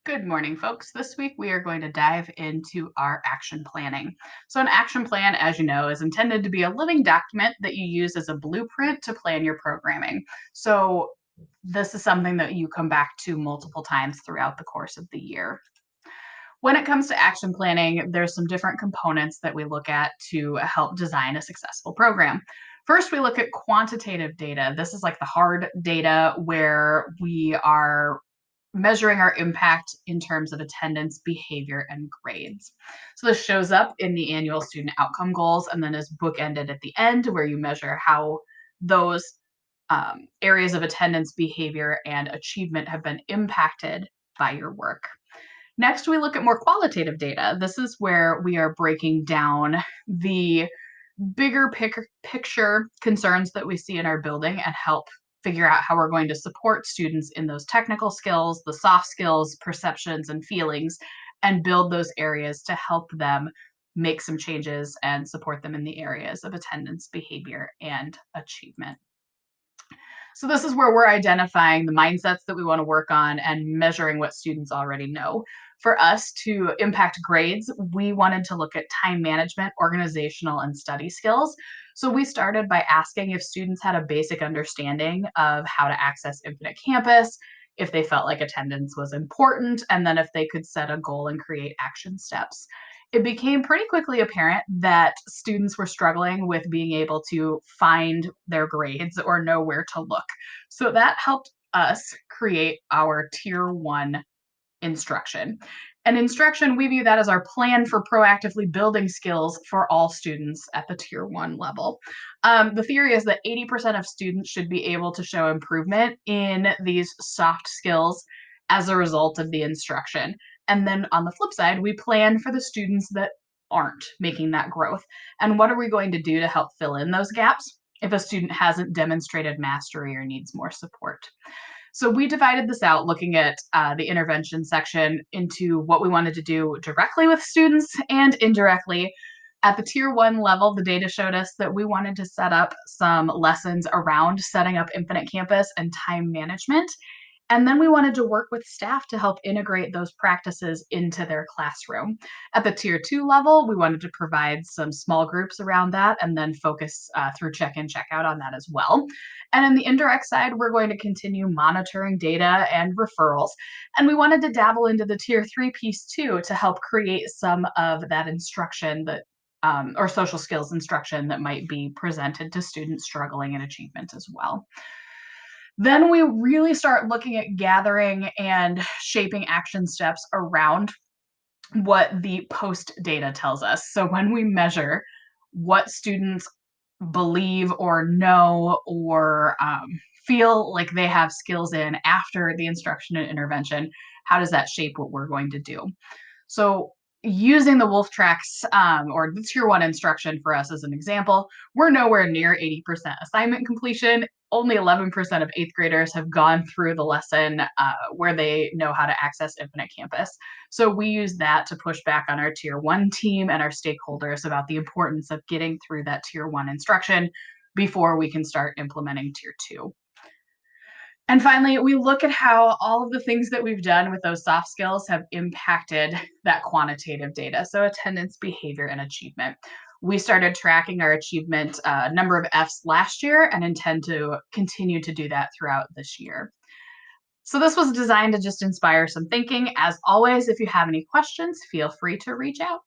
Good morning, folks. This week we are going to dive into our action planning. So, an action plan, as you know, is intended to be a living document that you use as a blueprint to plan your programming. So, this is something that you come back to multiple times throughout the course of the year. When it comes to action planning, there's some different components that we look at to help design a successful program. First, we look at quantitative data. This is like the hard data where we are measuring our impact in terms of attendance, behavior, and grades. So this shows up in the annual student outcome goals and then is bookended at the end where you measure how those areas of attendance, behavior, and achievement have been impacted by your work. Next, we look at more qualitative data. This is where we are breaking down the bigger picture concerns that we see in our building and help figure out how we're going to support students in those technical skills, the soft skills, perceptions, and feelings, and build those areas to help them make some changes and support them in the areas of attendance, behavior, and achievement. So this is where we're identifying the mindsets that we want to work on and measuring what students already know. For us to impact grades, we wanted to look at time management, organizational, and study skills. So we started by asking if students had a basic understanding of how to access Infinite Campus, if they felt like attendance was important, and then if they could set a goal and create action steps. It became pretty quickly apparent that students were struggling with being able to find their grades or know where to look. So that helped us create our tier one instruction. And instruction, we view that as our plan for proactively building skills for all students at the tier one level. The theory is that 80% of students should be able to show improvement in these soft skills as a result of the instruction. And then on the flip side, we plan for the students that aren't making that growth. And what are we going to do to help fill in those gaps if a student hasn't demonstrated mastery or needs more support? So we divided this out looking at the intervention section into what we wanted to do directly with students and indirectly. At the tier one level, the data showed us that we wanted to set up some lessons around setting up Infinite Campus and time management. And then we wanted to work with staff to help integrate those practices into their classroom. At the tier two level, we wanted to provide some small groups around that and then focus through check in, check out on that as well. And in the indirect side, we're going to continue monitoring data and referrals. And we wanted to dabble into the tier three piece too to help create some of that instruction that or social skills instruction that might be presented to students struggling in achievement as well. Then we really start looking at gathering and shaping action steps around what the post data tells us. So when we measure what students believe or know or feel like they have skills in after the instruction and intervention, how does that shape what we're going to do? So using the wolf tracks or the tier one instruction for us as an example, we're nowhere near 80% assignment completion. Only 11% of eighth graders have gone through the lesson where they know how to access Infinite Campus. So we use that to push back on our tier one team and our stakeholders about the importance of getting through that tier one instruction before we can start implementing tier two. And finally, we look at how all of the things that we've done with those soft skills have impacted that quantitative data. So, attendance, behavior, and achievement. We started tracking our achievement number of Fs last year and intend to continue to do that throughout this year. So, this was designed to just inspire some thinking. As always, if you have any questions, feel free to reach out.